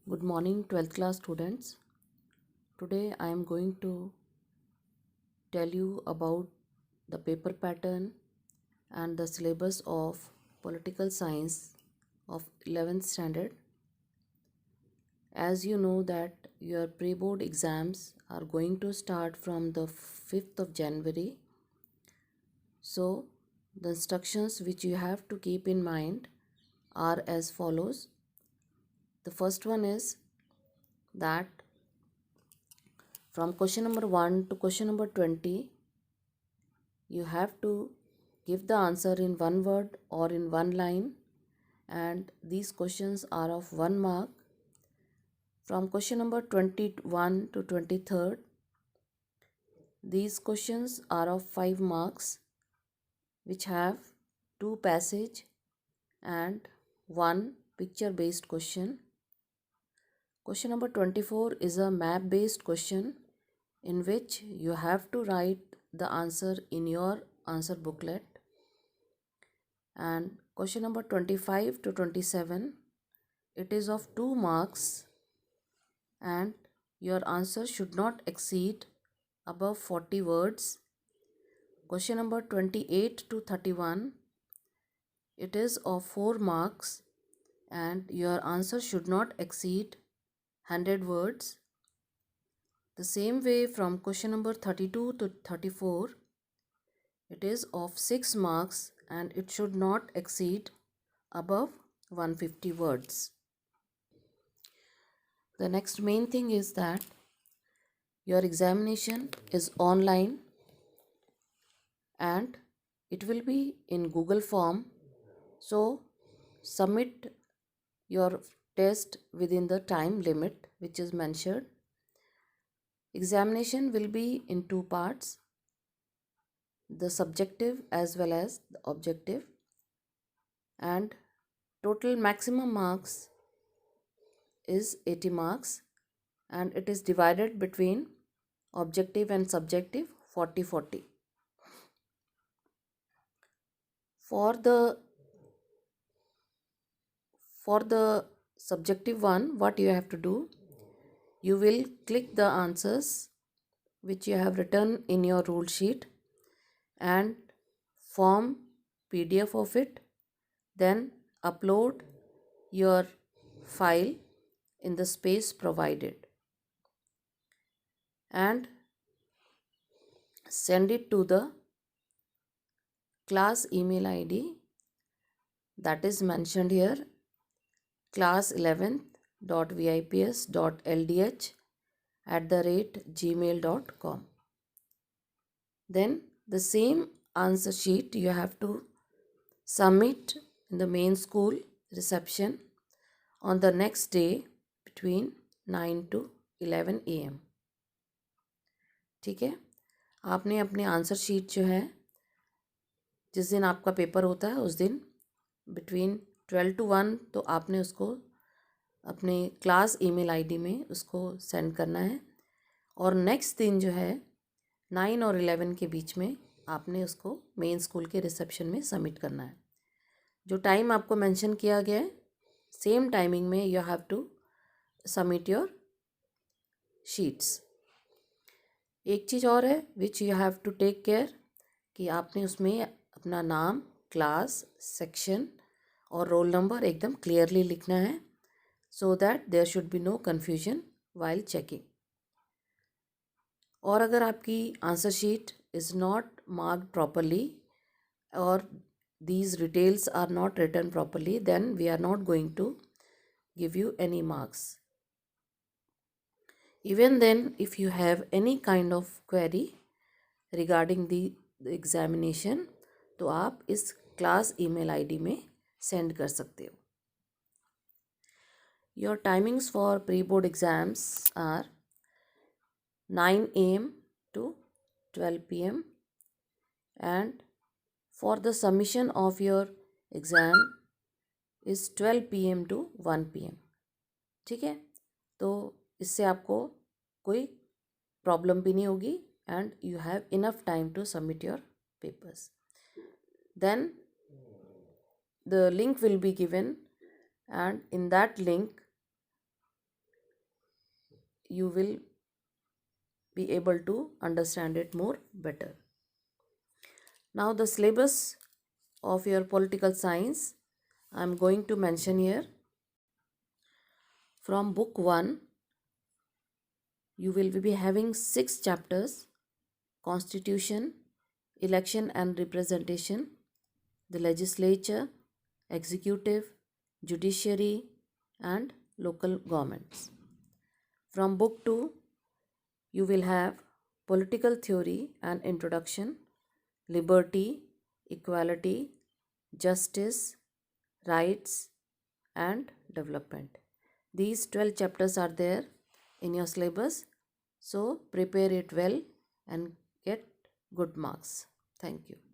Good morning, 12th class students. Today I am going to tell you about the paper pattern and the syllabus of political science of 11th standard. As you know that your pre-board exams are going to start from the 5th of January. So the instructions which you have to keep in mind are as follows. The first one is that from question number 1 to question number 20, you have to give the answer in one word or in one line, and these questions are of 1 mark. From question number 21 to 23rd, these questions are of 5 marks, which have 2 passage and 1 picture based question. Question number 24 is a map based question in which you have to write the answer in your answer booklet. And question number 25 to 27, it is of 2 marks and your answer should not exceed above 40 words. Question number 28 to 31, it is of 4 marks and your answer should not exceed 100 words. The same way from question number 32 to 34, it is of 6 marks and it should not exceed above 150 words. The next main thing is that your examination is online and it will be in Google form. So submit your test within the time limit which is mentioned. Examination will be in 2 parts, the subjective as well as the objective, and total maximum marks is 80 marks and it is divided between objective and subjective 40-40. For the subjective one, what you have to do, you will click the answers which you have written in your rule sheet and form PDF of it, then upload your file in the space provided and send it to the class email ID that is mentioned here, class11th.vips.ldh@gmail.com. Then the same answer sheet you have to submit in the main school reception on the next day between 9 to 11 AM. ठीक है, आपने अपने answer sheet जो है जिस दिन आपका paper होता है उस दिन बिटवीन 12 to 1 तो आपने उसको अपने क्लास ईमेल आईडी में उसको सेंड करना है और नेक्स्ट दिन जो है 9 और 11 के बीच में आपने उसको मेन स्कूल के रिसेप्शन में सबमिट करना है. जो टाइम आपको मेंशन किया गया है सेम टाइमिंग में you have to submit your sheets. एक चीज़ और है which you have to take care कि आपने उसमें अपना नाम, क्लास, सेक्शन और रोल नंबर एकदम क्लियरली लिखना है so that there should be no confusion while checking. और अगर आपकी answer sheet is not marked properly और these details are not written properly, then we are not going to give you any marks. Even then, if you have any kind of query regarding the examination, तो आप इस class email ID में send कर सकते हो. Your timings for pre-board exams are 9 AM to 12 PM and for the submission of your exam is 12 PM to 1 PM. ठीक है, तो इससे आपको कोई प्रॉब्लम भी नहीं होगी and you have enough time to submit your papers. Then the link will be given and in that link you will be able to understand it more better. Now the syllabus of your political science I am going to mention here. From book 1 you will be having 6 chapters: Constitution, Election and Representation, the Legislature, Executive, Judiciary, and Local Governments. From book 2 you will have Political Theory and Introduction, Liberty, Equality, Justice, Rights, and Development. These 12 chapters are there in your syllabus, so prepare it well and get good marks. Thank you.